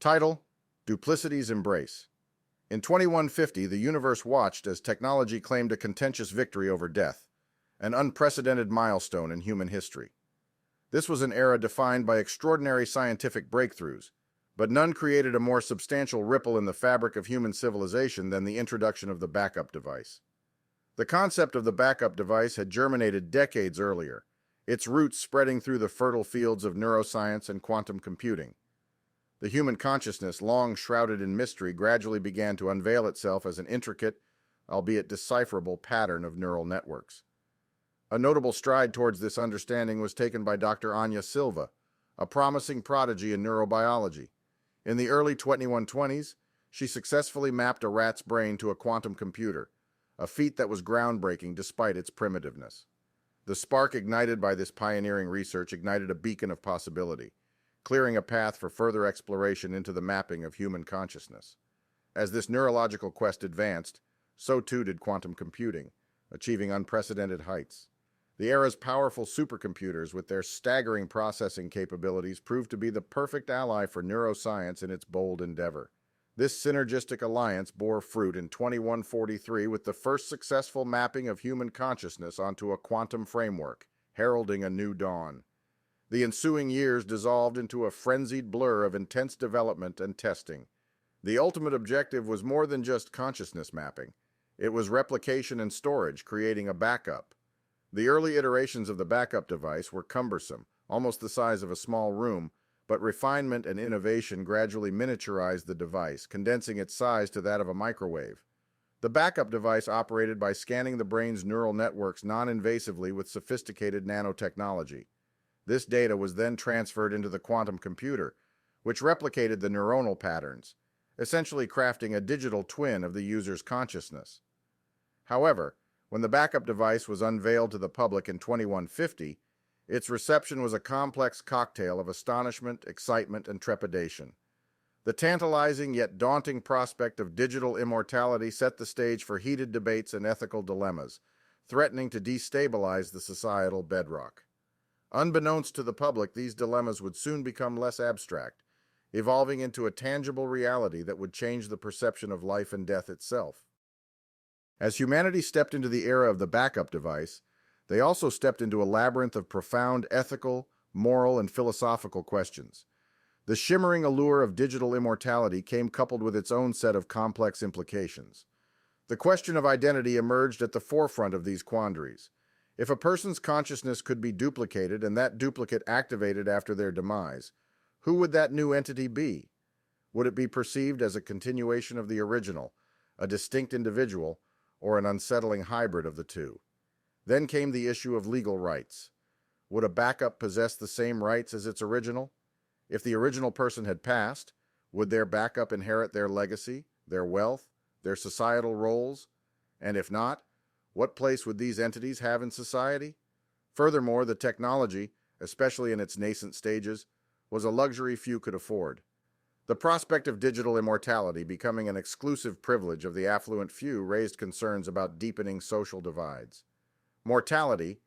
Title: Duplicity's Embrace. In 2150, the universe watched as technology claimed a contentious victory over death, an unprecedented milestone in human history. This was an era defined by extraordinary scientific breakthroughs, but none created a more substantial ripple in the fabric of human civilization than the introduction of the backup device. The concept of the backup device had germinated decades earlier, its roots spreading through the fertile fields of neuroscience and quantum computing. The human consciousness, long shrouded in mystery, gradually began to unveil itself as an intricate, albeit decipherable, pattern of neural networks. A notable stride towards this understanding was taken by Dr. Anya Silva, a promising prodigy in neurobiology. In the early 2120s, she successfully mapped a rat's brain to a quantum computer, a feat that was groundbreaking despite its primitiveness. The spark ignited by this pioneering research ignited a beacon of possibility, clearing a path for further exploration into the mapping of human consciousness. As this neurological quest advanced, so too did quantum computing, achieving unprecedented heights. The era's powerful supercomputers, with their staggering processing capabilities, proved to be the perfect ally for neuroscience in its bold endeavor. This synergistic alliance bore fruit in 2143 with the first successful mapping of human consciousness onto a quantum framework, heralding a new dawn. The ensuing years dissolved into a frenzied blur of intense development and testing. The ultimate objective was more than just consciousness mapping. It was replication and storage, creating a backup. The early iterations of the backup device were cumbersome, almost the size of a small room, but refinement and innovation gradually miniaturized the device, condensing its size to that of a microwave. The backup device operated by scanning the brain's neural networks non-invasively with sophisticated nanotechnology. This data was then transferred into the quantum computer, which replicated the neuronal patterns, essentially crafting a digital twin of the user's consciousness. However, when the backup device was unveiled to the public in 2150, its reception was a complex cocktail of astonishment, excitement, and trepidation. The tantalizing yet daunting prospect of digital immortality set the stage for heated debates and ethical dilemmas, threatening to destabilize the societal bedrock. Unbeknownst to the public, these dilemmas would soon become less abstract, evolving into a tangible reality that would change the perception of life and death itself. As humanity stepped into the era of the backup device, they also stepped into a labyrinth of profound ethical, moral, and philosophical questions. The shimmering allure of digital immortality came coupled with its own set of complex implications. The question of identity emerged at the forefront of these quandaries. If a person's consciousness could be duplicated and that duplicate activated after their demise, who would that new entity be? Would it be perceived as a continuation of the original, a distinct individual, or an unsettling hybrid of the two? Then came the issue of legal rights. Would a backup possess the same rights as its original? If the original person had passed, would their backup inherit their legacy, their wealth, their societal roles? And if not, what place would these entities have in society? Furthermore, the technology, especially in its nascent stages, was a luxury few could afford. The prospect of digital immortality becoming an exclusive privilege of the affluent few raised concerns about deepening social divides. Mortality,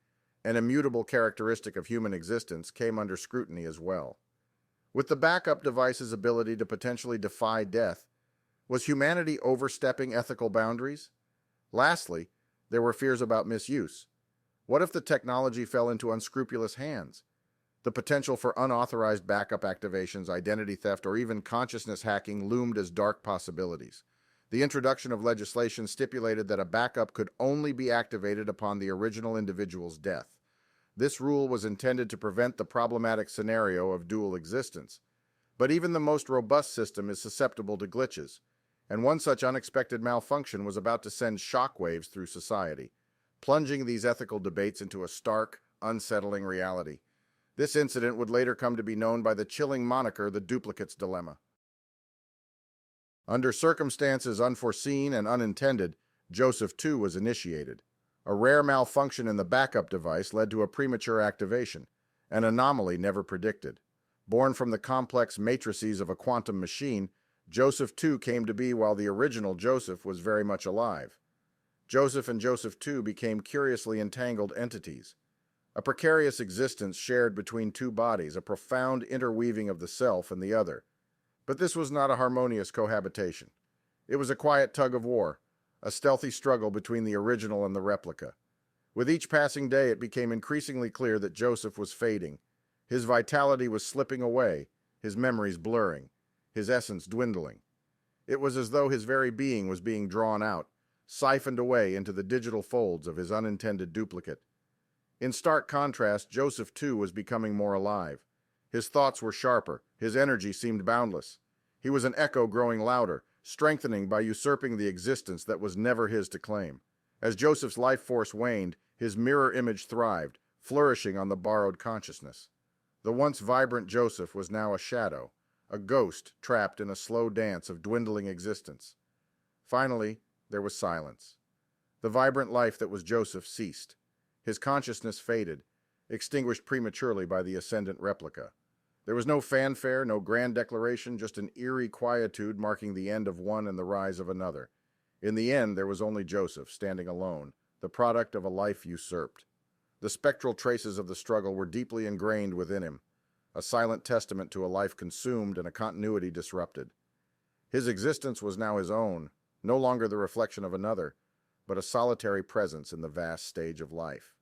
an immutable characteristic of human existence, came under scrutiny as well. With the backup device's ability to potentially defy death, was humanity overstepping ethical boundaries? Lastly, there were fears about misuse. What if the technology fell into unscrupulous hands? The potential for unauthorized backup activations, identity theft, or even consciousness hacking loomed as dark possibilities. The introduction of legislation stipulated that a backup could only be activated upon the original individual's death. This rule was intended to prevent the problematic scenario of dual existence. But even the most robust system is susceptible to glitches, and one such unexpected malfunction was about to send shockwaves through society, plunging these ethical debates into a stark, unsettling reality. This incident would later come to be known by the chilling moniker the duplicate's dilemma. Under circumstances unforeseen and unintended, Joseph II was initiated. A rare malfunction in the backup device led to a premature activation, an anomaly never predicted. Born from the complex matrices of a quantum machine, Joseph II came to be while the original Joseph was very much alive. Joseph and Joseph II became curiously entangled entities. A precarious existence shared between two bodies, a profound interweaving of the self and the other. But this was not a harmonious cohabitation. It was a quiet tug of war, a stealthy struggle between the original and the replica. With each passing day, it became increasingly clear that Joseph was fading. His vitality was slipping away, his memories blurring, his essence dwindling. It was as though his very being was being drawn out, siphoned away into the digital folds of his unintended duplicate. In stark contrast, Joseph, too, was becoming more alive. His thoughts were sharper, his energy seemed boundless. He was an echo growing louder, strengthening by usurping the existence that was never his to claim. As Joseph's life force waned, his mirror image thrived, flourishing on the borrowed consciousness. The once vibrant Joseph was now a shadow, a ghost trapped in a slow dance of dwindling existence. Finally, there was silence. The vibrant life that was Joseph ceased. His consciousness faded, extinguished prematurely by the ascendant replica. There was no fanfare, no grand declaration, just an eerie quietude marking the end of one and the rise of another. In the end, there was only Joseph, standing alone, the product of a life usurped. The spectral traces of the struggle were deeply ingrained within him, a silent testament to a life consumed and a continuity disrupted. His existence was now his own, no longer the reflection of another, but a solitary presence in the vast stage of life.